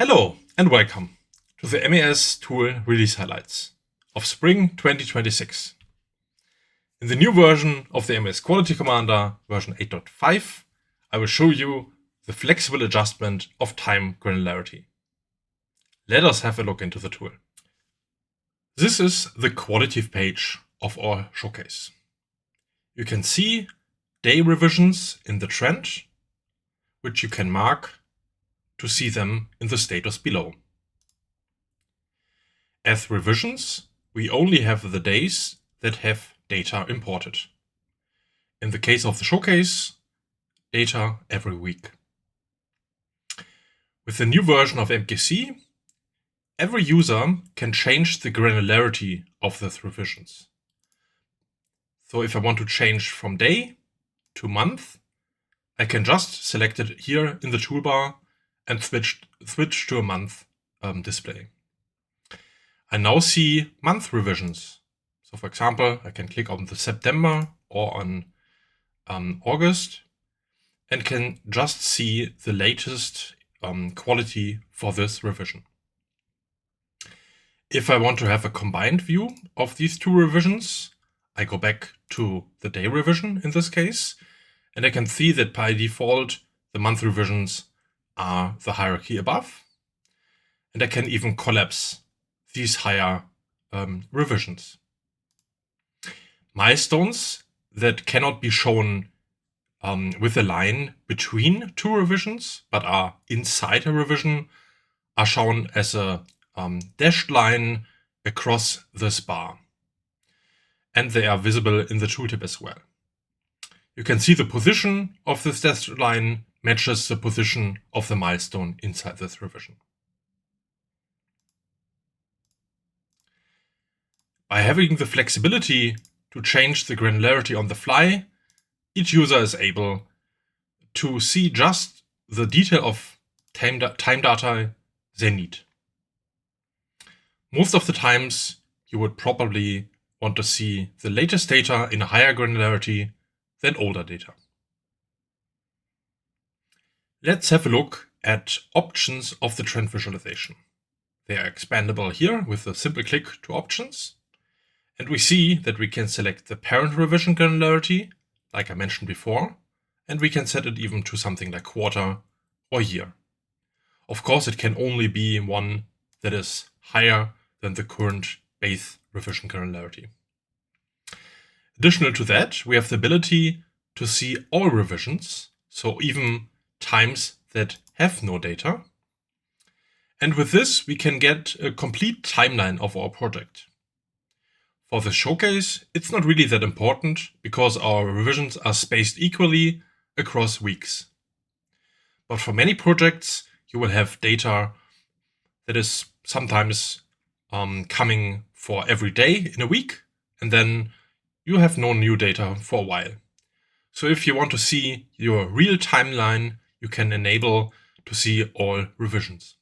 Hello and welcome to the MES tool release highlights of spring 2026. In the new version of the MES Quality Commander, version 8.5, I will show you the flexible adjustment of time granularity. Let us have a look into the tool. This is the quality page of our showcase. You can see day revisions in the trend, which you can mark to see them in the status below. As revisions, we only have the days that have data imported. In the case of the showcase, data every week. With the new version of MQC, every user can change the granularity of these revisions. So if I want to change from day to month, I can just select it here in the toolbar and switch to a month display. I now see month revisions. So for example, I can click on the September or on August and can just see the latest quality for this revision. If I want to have a combined view of these two revisions, I go back to the day revision in this case, and I can see that by default, the month revisions are the hierarchy above, and I can even collapse these higher revisions. Milestones that cannot be shown with a line between two revisions, but are inside a revision, are shown as a dashed line across this bar. And they are visible in the tooltip as well. You can see the position of this dashed line matches the position of the milestone inside this revision. By having the flexibility to change the granularity on the fly, each user is able to see just the detail of time data they need. Most of the times, you would probably want to see the latest data in a higher granularity than older data. Let's have a look at options of the trend visualization. They are expandable here with a simple click to options. And we see that we can select the parent revision granularity, like I mentioned before, and we can set it even to something like quarter or year. Of course, it can only be one that is higher than the current base revision granularity. Additional to that, we have the ability to see all revisions, so even times that have no data. And with this, we can get a complete timeline of our project. For the showcase, it's not really that important because our revisions are spaced equally across weeks. But for many projects, you will have data that is sometimes coming for every day in a week, and then you have no new data for a while. So if you want to see your real timeline, you can enable to see all revisions.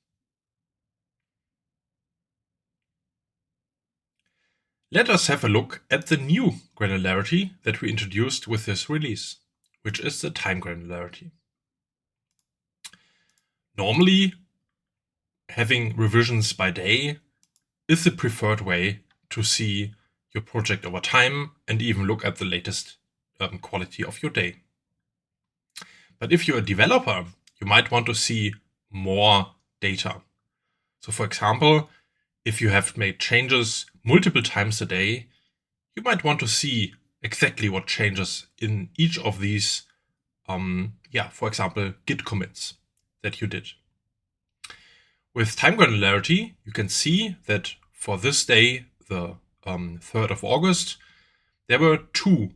Let us have a look at the new granularity that we introduced with this release, which is the time granularity. Normally, having revisions by day is the preferred way to see your project over time and even look at the latest quality of your day. But if you're a developer, you might want to see more data. So for example, if you have made changes multiple times a day, you might want to see exactly what changes in each of these, for example, Git commits that you did. With time granularity, you can see that for this day, the 3rd of August, there were two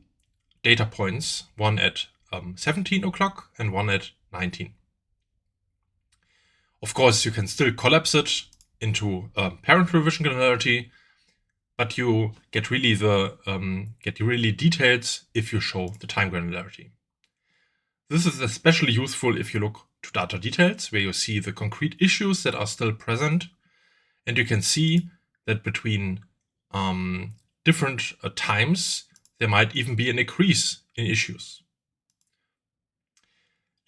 data points, one at 17 o'clock and one at 19. Of course, you can still collapse it into parent revision granularity, but you get really details if you show the time granularity. This is especially useful if you look to data details, where you see the concrete issues that are still present, and you can see that between different times, there might even be an increase in issues.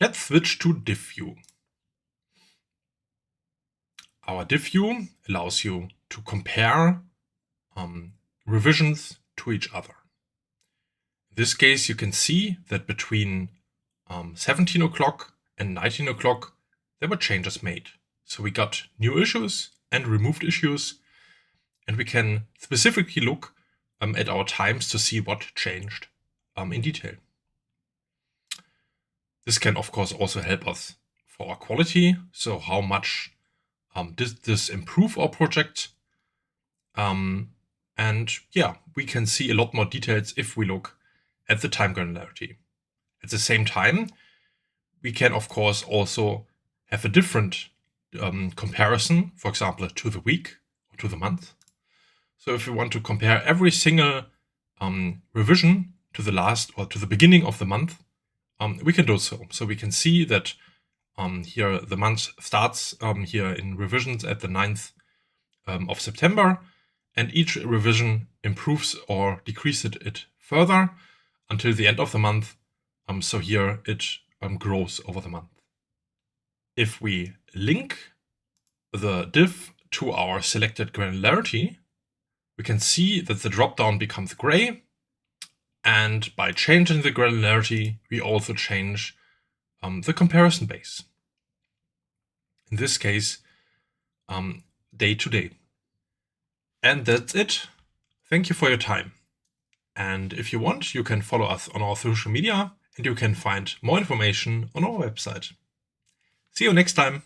Let's switch to diff view. Our div view allows you to compare revisions to each other. In this case, you can see that between 17 o'clock and 19 o'clock, there were changes made. So we got new issues and removed issues, and we can specifically look at our times to see what changed in detail. This can, of course, also help us for our quality. So how much did this improve our project? And yeah, we can see a lot more details if we look at the time granularity. At the same time, we can, of course, also have a different comparison, for example, to the week or to the month. So if we want to compare every single revision to the last or to the beginning of the month, we can do so. So we can see that here the month starts here in revisions at the 9th of September, and each revision improves or decreases it further until the end of the month. So here it grows over the month. If we link the div to our selected granularity, we can see that the dropdown becomes gray. And by changing the granularity, we also change the comparison base. In this case, day to day. And that's it. Thank you for your time. And if you want, you can follow us on our social media, and you can find more information on our website. See you next time.